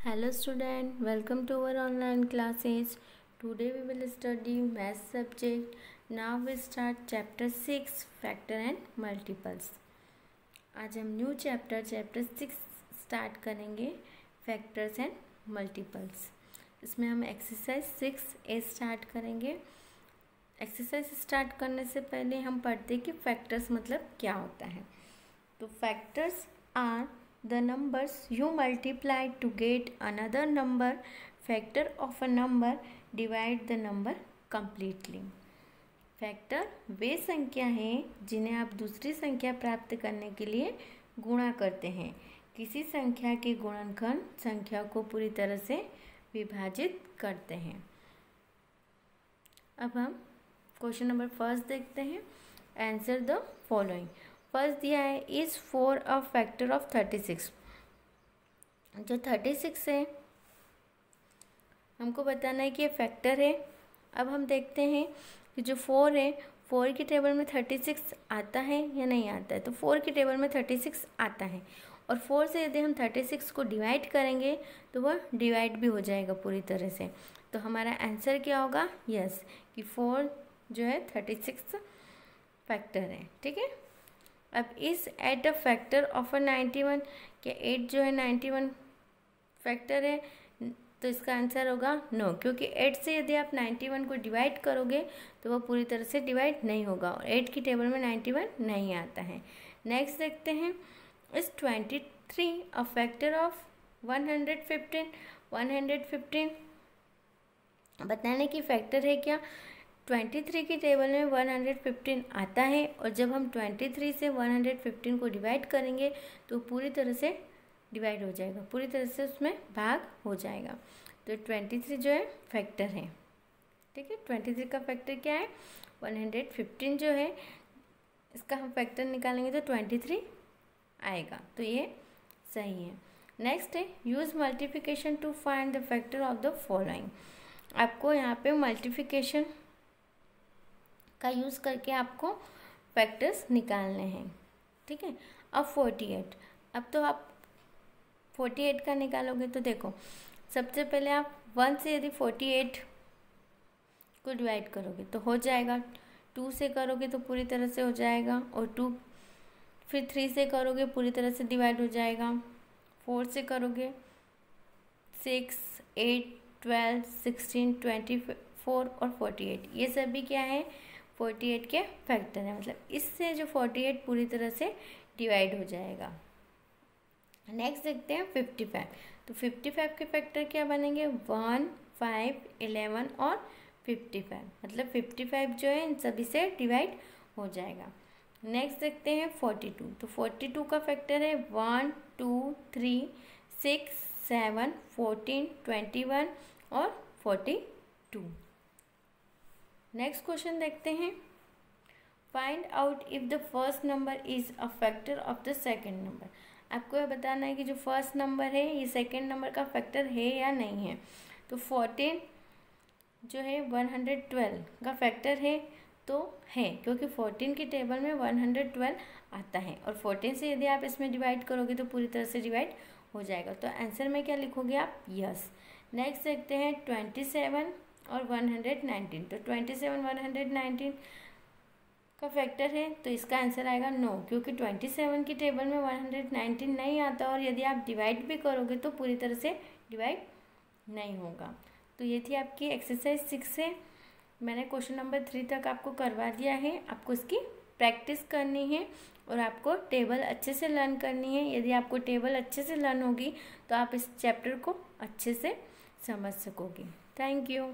Hello student, welcome to our online classes. Today we will study math subject. Now we start chapter 6 factor and multiples. आज हम new chapter 6 start करेंगे factors and multiples. इसमें हम exercise 6A start करेंगे. Exercise start करने से पहले हम पढ़ते कि फैक्टर्स मतलब क्या होता है. तो factors are the numbers you multiply to get another number. Factor of a number divide the number completely. Factor वे संख्या हैं जिन्हें आप दूसरी संख्या प्राप्त करने के लिए गुणा करते हैं. किसी संख्या के गुणनखंड संख्या को पूरी तरह से विभाजित करते हैं. अब हम क्वेश्चन नंबर फर्स्ट देखते हैं. Answer the following. फर्स्ट दिया है इज 4 अ फैक्टर ऑफ 36. जो 36 है हमको बताना है कि ये फैक्टर है. अब हम देखते हैं कि जो 4 है 4 की टेबल में 36 आता है या नहीं आता है. तो 4 की टेबल में 36 आता है और 4 से यदि हम 36 को डिवाइड करेंगे तो वह डिवाइड भी हो जाएगा पूरी तरह से. तो हमारा आंसर क्या होगा? यस, कि 4 जो है 36 फैक्टर है. ठीक है. अब इस 8 अ फैक्टर ऑफ 91. क्या 8 जो है 91 फैक्टर है? तो इसका आंसर होगा नो, क्योंकि 8 से यदि आप 91 को डिवाइड करोगे तो वह पूरी तरह से डिवाइड नहीं होगा और 8 की टेबल में 91 नहीं आता है. नेक्स्ट देखते हैं. इस 23 अ फैक्टर ऑफ 115. 115 बताने की फैक्टर है क्या? 23 की टेबल में 115 आता है और जब हम 23 से 115 को डिवाइड करेंगे तो पूरी तरह से डिवाइड हो जाएगा, पूरी तरह से उसमें भाग हो जाएगा. तो 23 जो है फैक्टर है. ठीक है. 23 का फैक्टर क्या है? 115 जो है इसका हम फैक्टर निकालेंगे तो 23 आएगा. तो ये सही है. नेक्स्ट है use multiplication to find the factor of the following. आपको यहाँ पे मल्टीप्लिकेशन का यूज़ करके आपको फैक्टर्स निकालने हैं. ठीक है. अब 48. अब तो आप 48 का निकालोगे तो देखो सबसे पहले आप 1 से यदि 48 को डिवाइड करोगे तो हो जाएगा. 2 से करोगे तो पूरी तरह से हो जाएगा और 2 फिर 3 से करोगे पूरी तरह से डिवाइड हो जाएगा. 4 से करोगे 6, 8, 12, 16, 24 और 48 ये सभी क्या है? 48 के फैक्टर है. मतलब इससे जो 48 पूरी तरह से डिवाइड हो जाएगा. नेक्स्ट देखते हैं 55. तो 55 के फैक्टर क्या बनेंगे? 1, 5, 11 और 55. मतलब 55 जो है इन सभी से डिवाइड हो जाएगा. नेक्स्ट देखते हैं 42. तो 42 का फैक्टर है 1, 2, 3, 6, 7, 14, 21 और 42. नेक्स्ट क्वेश्चन देखते हैं. Find out if the first number is a factor of the second number. आपको यह बताना है कि जो फर्स्ट नंबर है ये सेकंड नंबर का फैक्टर है या नहीं है. तो 14 जो है 112 का फैक्टर है तो है, क्योंकि 14 की टेबल में 112 आता है और 14 से यदि आप इसमें डिवाइड करोगे तो पूरी तरह से डिवाइड हो जाएगा. तो आंसर में क्या लिखोगे आप? यस. नेक्स्ट देखते हैं 27 और 119. तो 27 119 का फैक्टर है तो इसका आंसर आएगा नो, क्योंकि 27 की टेबल में 119 नहीं आता और यदि आप डिवाइड भी करोगे तो पूरी तरह से डिवाइड नहीं होगा. तो ये थी आपकी एक्सरसाइज 6 से. मैंने क्वेश्चन नंबर 3 तक आपको करवा दिया है. आपको इसकी प्रैक्टिस करनी है और आपको टेबल अच्छे से लर्न करनी है. यदि आपको टेबल अच्छे से लर्न होगी तो आप इस चैप्टर को अच्छे से समझ सकोगे. Thank you.